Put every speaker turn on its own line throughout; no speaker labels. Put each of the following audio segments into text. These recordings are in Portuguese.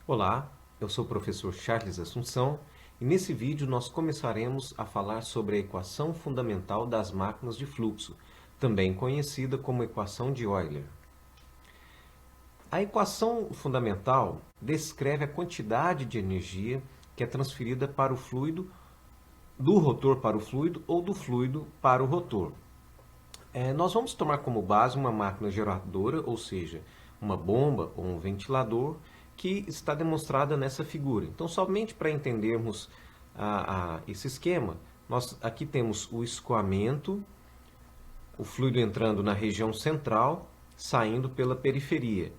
Olá, eu sou o professor Charles Assunção e nesse vídeo nós começaremos a falar sobre a equação fundamental das máquinas de fluxo, também conhecida como equação de Euler. A equação fundamental descreve a quantidade de energia que é transferida para o fluido, do rotor para o fluido ou do fluido para o rotor. Nós vamos tomar como base uma máquina geradora, ou seja, uma bomba ou um ventilador, que está demonstrada nessa figura. Então, somente para entendermos esse esquema, nós aqui temos o escoamento, o fluido entrando na região central, saindo pela periferia.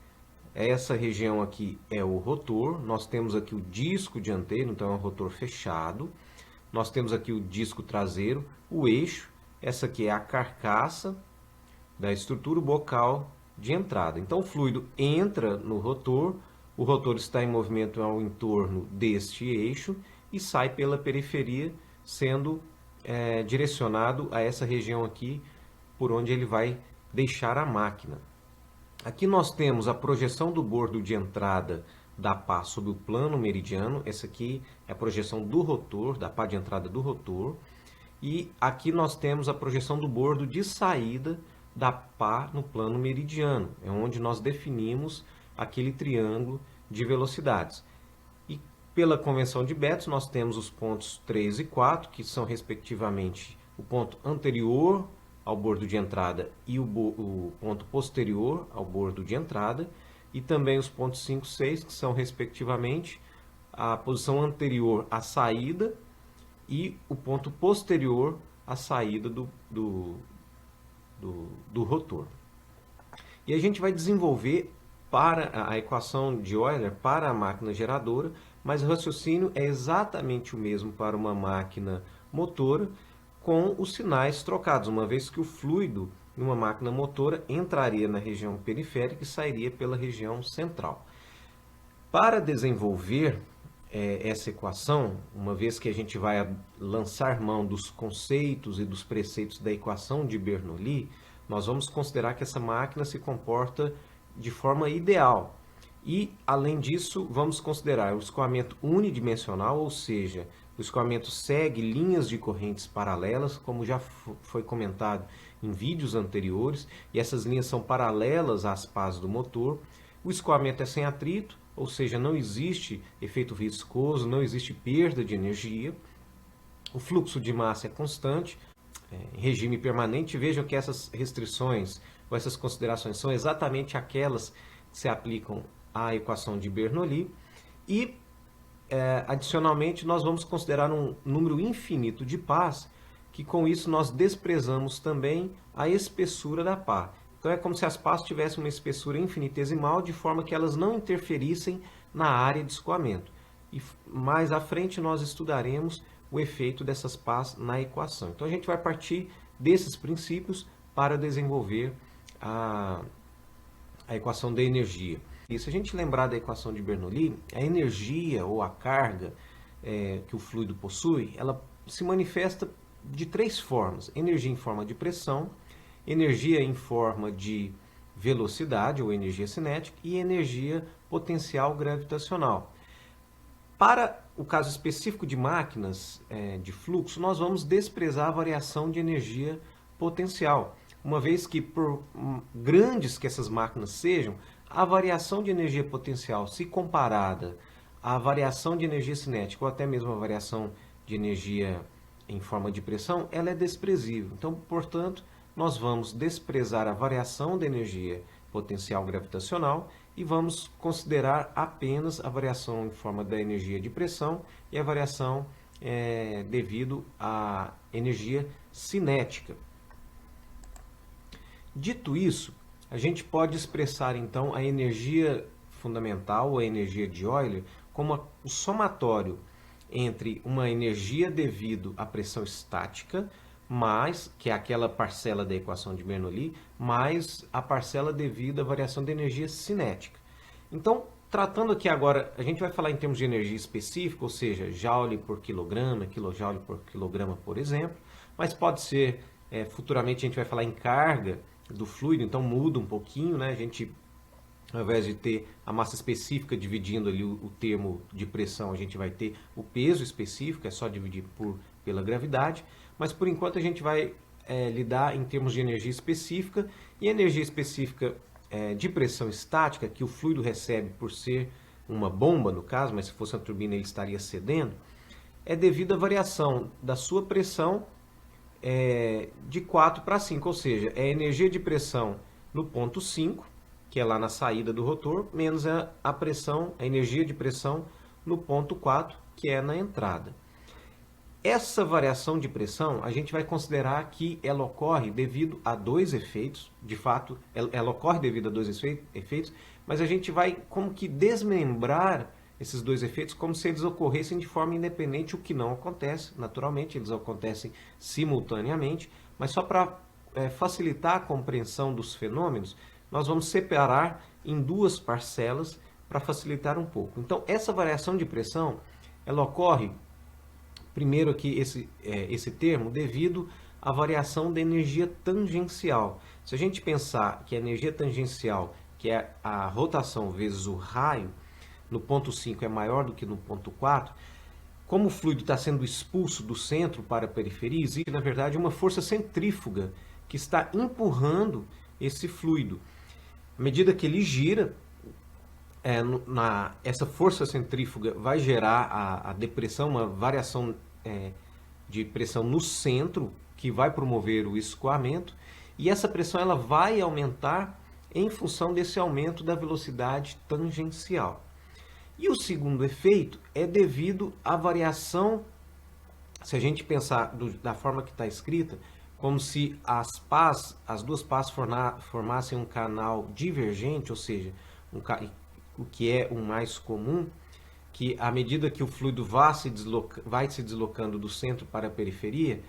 Essa região aqui é o rotor, nós temos aqui o disco dianteiro, então é um rotor fechado. Nós temos aqui o disco traseiro, o eixo, essa aqui é a carcaça da estrutura bocal de entrada. Então o fluido entra no rotor, o rotor está em movimento ao entorno deste eixo e sai pela periferia, sendo direcionado a essa região aqui, por onde ele vai deixar a máquina. Aqui nós temos a projeção do bordo de entrada da pá sobre o plano meridiano. Essa aqui é a projeção do rotor, da pá de entrada do rotor. E aqui nós temos a projeção do bordo de saída da pá no plano meridiano. É onde nós definimos aquele triângulo de velocidades. E pela convenção de Betz, nós temos os pontos 3 e 4, que são respectivamente o ponto anterior ao bordo de entrada e o ponto posterior ao bordo de entrada, e também os pontos 5 e 6, que são respectivamente a posição anterior à saída e o ponto posterior à saída do rotor. E a gente vai desenvolver para a equação de Euler para a máquina geradora, mas o raciocínio é exatamente o mesmo para uma máquina motora, com os sinais trocados, uma vez que o fluido numa máquina motora entraria na região periférica e sairia pela região central. Para desenvolver essa equação, uma vez que a gente vai lançar mão dos conceitos e dos preceitos da equação de Bernoulli, nós vamos considerar que essa máquina se comporta de forma ideal. E, além disso, vamos considerar o escoamento unidimensional, ou seja, o escoamento segue linhas de correntes paralelas, como já foi comentado em vídeos anteriores, e essas linhas são paralelas às pás do motor. O escoamento é sem atrito, ou seja, não existe efeito viscoso, não existe perda de energia. O fluxo de massa é constante, em regime permanente. Vejam que essas restrições, ou essas considerações, são exatamente aquelas que se aplicam à equação de Bernoulli. E, adicionalmente, nós vamos considerar um número infinito de pás, que com isso nós desprezamos também a espessura da pá. Então é como se as pás tivessem uma espessura infinitesimal, de forma que elas não interferissem na área de escoamento. E mais à frente nós estudaremos o efeito dessas pás na equação. Então a gente vai partir desses princípios para desenvolver a equação da energia. E se a gente lembrar da equação de Bernoulli, a energia ou a carga que o fluido possui, ela se manifesta de três formas: energia em forma de pressão, energia em forma de velocidade ou energia cinética e energia potencial gravitacional. Para o caso específico de máquinas de fluxo, nós vamos desprezar a variação de energia potencial, uma vez que, por grandes que essas máquinas sejam, a variação de energia potencial, se comparada à variação de energia cinética ou até mesmo a variação de energia em forma de pressão, ela é desprezível. Então, portanto, nós vamos desprezar a variação da energia potencial gravitacional e vamos considerar apenas a variação em forma da energia de pressão e a variação devido à energia cinética. Dito isso, a gente pode expressar então a energia fundamental, ou a energia de Euler, como o somatório entre uma energia devido à pressão estática, mais, que é aquela parcela da equação de Bernoulli, mais a parcela devido à variação da energia cinética. Então, tratando aqui agora, a gente vai falar em termos de energia específica, ou seja, joule por quilograma, quilojoule por quilograma, por exemplo, mas pode ser, futuramente a gente vai falar em carga do fluido, então muda um pouquinho, né? A gente Ao invés de ter a massa específica dividindo ali o termo de pressão, a gente vai ter o peso específico, é só dividir pela gravidade, mas por enquanto a gente vai lidar em termos de energia específica, e energia específica de pressão estática, que o fluido recebe por ser uma bomba no caso, mas se fosse uma turbina ele estaria cedendo, é devido à variação da sua pressão de 4 para 5, ou seja, é a energia de pressão no ponto 5, que é lá na saída do rotor, menos a pressão, a energia de pressão no ponto 4, que é na entrada. Essa variação de pressão, a gente vai considerar que ela ocorre devido a dois efeitos. De fato, ela ocorre devido a dois efeitos, mas a gente vai como que desmembrar esses dois efeitos como se eles ocorressem de forma independente, o que não acontece. Naturalmente, eles acontecem simultaneamente, mas só para facilitar a compreensão dos fenômenos, nós vamos separar em duas parcelas para facilitar um pouco. Então, essa variação de pressão, ela ocorre, primeiro aqui esse termo, devido à variação da energia tangencial. Se a gente pensar que a energia tangencial, que é a rotação vezes o raio, no ponto 5 é maior do que no ponto 4, como o fluido está sendo expulso do centro para a periferia, existe, na verdade, uma força centrífuga que está empurrando esse fluido. À medida que ele gira, essa força centrífuga vai gerar a depressão, uma variação de pressão no centro, que vai promover o escoamento, e essa pressão ela vai aumentar em função desse aumento da velocidade tangencial. E o segundo efeito é devido à variação, se a gente pensar da forma que está escrita, como se as duas pás formassem um canal divergente, ou seja, o que é o mais comum, que à medida que o fluido vai se deslocando do centro para a periferia,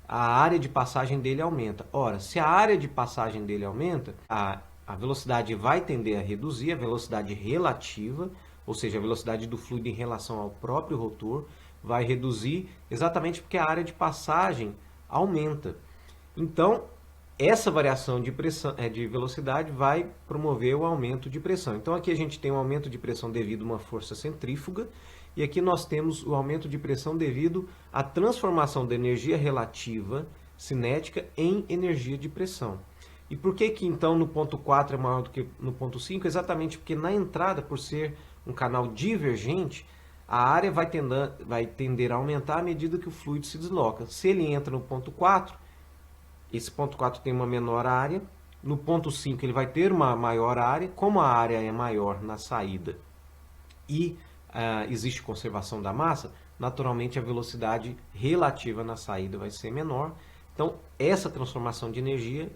a área de passagem dele aumenta. Ora, se a área de passagem dele aumenta, a velocidade vai tender a reduzir, a velocidade relativa, ou seja, a velocidade do fluido em relação ao próprio rotor, vai reduzir exatamente porque a área de passagem aumenta. Então, essa variação de velocidade vai promover o aumento de pressão. Então, aqui a gente tem um aumento de pressão devido a uma força centrífuga, e aqui nós temos o aumento de pressão devido à transformação da energia relativa cinética em energia de pressão. E por que então no ponto 4 é maior do que no ponto 5? Exatamente porque na entrada, por ser um canal divergente, a área vai tender a aumentar à medida que o fluido se desloca. Se ele entra no ponto 4, esse ponto 4 tem uma menor área, no ponto 5 ele vai ter uma maior área, como a área é maior na saída e existe conservação da massa, naturalmente a velocidade relativa na saída vai ser menor. Então, essa transformação de energia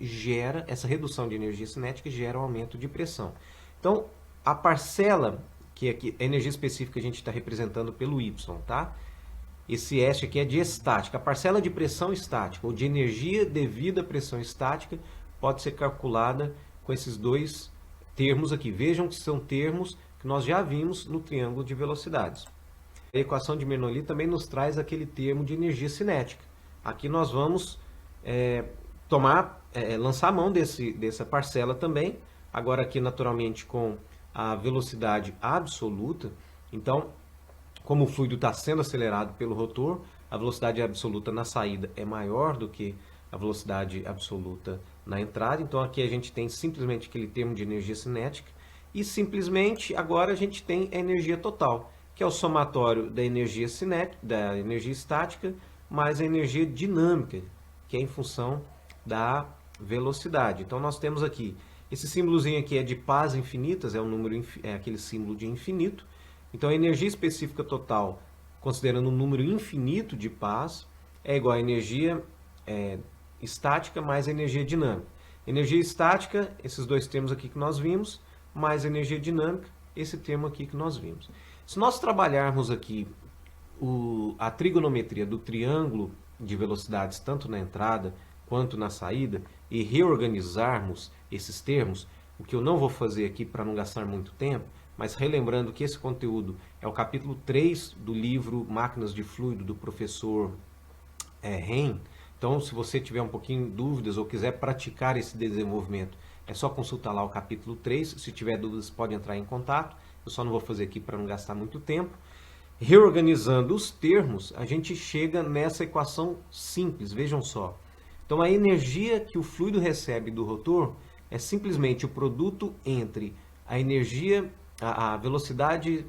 essa redução de energia cinética gera um aumento de pressão. Então, a parcela, que aqui, a energia específica a gente está representando pelo Y, tá? Esse S aqui é de estática. A parcela de pressão estática, ou de energia devida à pressão estática, pode ser calculada com esses dois termos aqui. Vejam que são termos que nós já vimos no triângulo de velocidades. A equação de Bernoulli também nos traz aquele termo de energia cinética. Aqui nós vamos lançar a mão dessa parcela também, agora aqui naturalmente com a velocidade absoluta. Então, como o fluido está sendo acelerado pelo rotor, a velocidade absoluta na saída é maior do que a velocidade absoluta na entrada. Então aqui a gente tem simplesmente aquele termo de energia cinética, e simplesmente agora a gente tem a energia total, que é o somatório da energia cinética, da energia estática, mais a energia dinâmica, que é em função da velocidade. Então nós temos aqui, esse símbolozinho aqui é de pás infinitas, é aquele símbolo de infinito. Então a energia específica total, considerando um número infinito de pás, é igual a energia estática mais a energia dinâmica. Energia estática, esses dois termos aqui que nós vimos, mais energia dinâmica, esse termo aqui que nós vimos. Se nós trabalharmos aqui a trigonometria do triângulo de velocidades, tanto na entrada quanto na saída, e reorganizarmos esses termos, o que eu não vou fazer aqui para não gastar muito tempo, mas relembrando que esse conteúdo é o capítulo 3 do livro Máquinas de Fluido, do professor Rehm. Então, se você tiver um pouquinho de dúvidas ou quiser praticar esse desenvolvimento é só consultar lá o capítulo 3. Se tiver dúvidas, pode entrar em contato. Eu só não vou fazer aqui para não gastar muito tempo. Reorganizando os termos, a gente chega nessa equação simples, vejam só. Então, a energia que o fluido recebe do rotor é simplesmente o produto entre a energia, a velocidade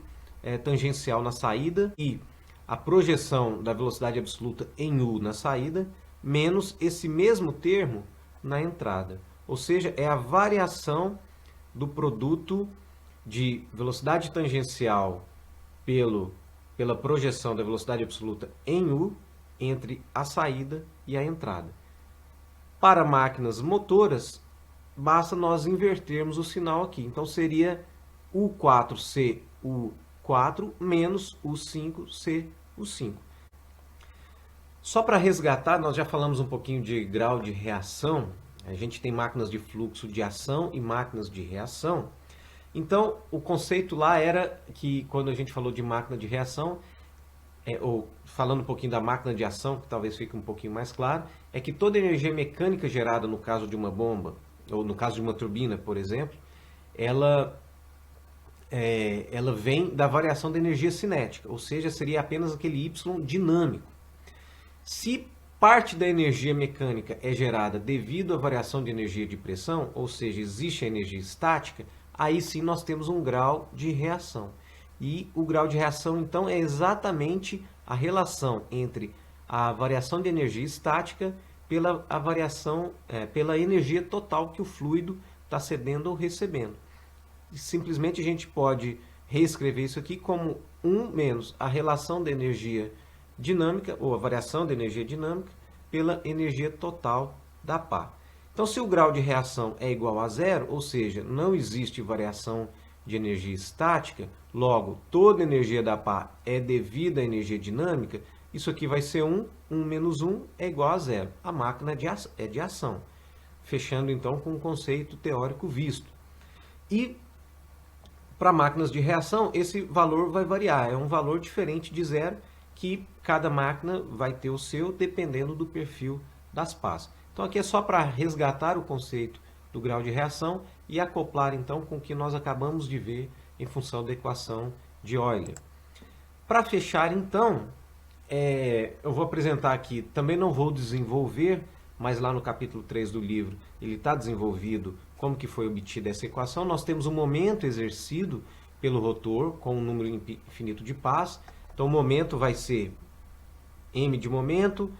tangencial na saída e a projeção da velocidade absoluta em U na saída, menos esse mesmo termo na entrada. Ou seja, é a variação do produto de velocidade tangencial pela projeção da velocidade absoluta em U entre a saída e a entrada. Para máquinas motoras, basta nós invertermos o sinal aqui. Então, seria U4C U4 menos U5C U5. Só para resgatar, nós já falamos um pouquinho de grau de reação. A gente tem máquinas de fluxo de ação e máquinas de reação. Então, o conceito lá era que, quando a gente falou de máquina de reação, ou falando um pouquinho da máquina de ação, que talvez fique um pouquinho mais claro, é que toda energia mecânica gerada no caso de uma bomba, ou no caso de uma turbina, por exemplo, ela vem da variação da energia cinética, ou seja, seria apenas aquele Y dinâmico. Se parte da energia mecânica é gerada devido à variação de energia de pressão, ou seja, existe a energia estática, aí sim nós temos um grau de reação. E o grau de reação, então, é exatamente a relação entre a variação de energia estática pela energia total que o fluido está cedendo ou recebendo. E simplesmente a gente pode reescrever isso aqui como 1 menos a relação da energia dinâmica, ou a variação da energia dinâmica, pela energia total da pá. Então, se o grau de reação é igual a zero, ou seja, não existe variação de energia estática, logo, toda energia da pá é devida à energia dinâmica, isso aqui vai ser 1, 1 menos 1 é igual a zero. A máquina é de ação. Fechando, então, com o conceito teórico visto. E, para máquinas de reação, esse valor vai variar. É um valor diferente de zero, que cada máquina vai ter o seu, dependendo do perfil das pás. Então, aqui é só para resgatar o conceito do grau de reação e acoplar, então, com o que nós acabamos de ver em função da equação de Euler. Para fechar, então, eu vou apresentar aqui, também não vou desenvolver, mas lá no capítulo 3 do livro, ele está desenvolvido como que foi obtida essa equação. Nós temos um momento exercido pelo rotor com um número infinito de pás. Então, o momento vai ser m de momento,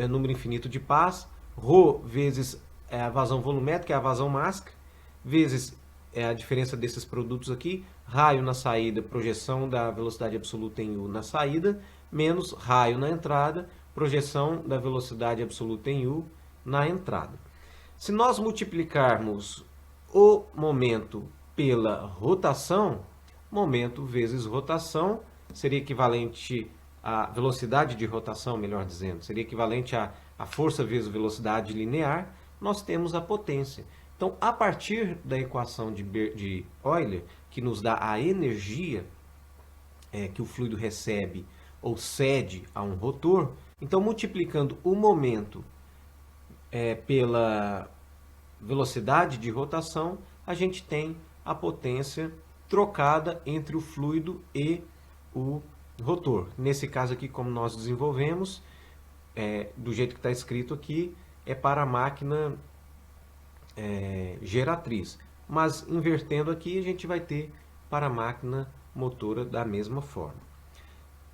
número infinito de pás, ρ vezes a vazão volumétrica, é a vazão mássica, vezes a diferença desses produtos aqui, raio na saída, projeção da velocidade absoluta em U na saída, menos raio na entrada, projeção da velocidade absoluta em U na entrada. Se nós multiplicarmos o momento pela rotação, momento vezes rotação, seria equivalente à velocidade de rotação, melhor dizendo, seria equivalente à força vezes velocidade linear, nós temos a potência. Então, a partir da equação de Euler, que nos dá a energia que o fluido recebe ou cede a um rotor, então, multiplicando o momento pela velocidade de rotação, a gente tem a potência trocada entre o fluido e o rotor. Nesse caso aqui, como nós desenvolvemos, do jeito que está escrito aqui, é para a máquina geratriz. Mas invertendo aqui, a gente vai ter para a máquina motora da mesma forma.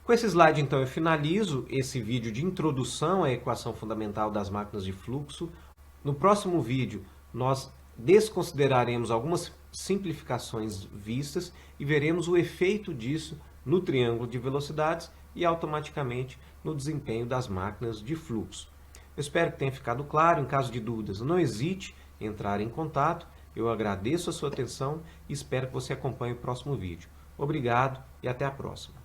Com esse slide, então, eu finalizo esse vídeo de introdução à equação fundamental das máquinas de fluxo. No próximo vídeo, nós desconsideraremos algumas simplificações vistas e veremos o efeito disso no triângulo de velocidades e automaticamente no desempenho das máquinas de fluxo. Eu espero que tenha ficado claro. Em caso de dúvidas, não hesite em entrar em contato. Eu agradeço a sua atenção e espero que você acompanhe o próximo vídeo. Obrigado e até a próxima.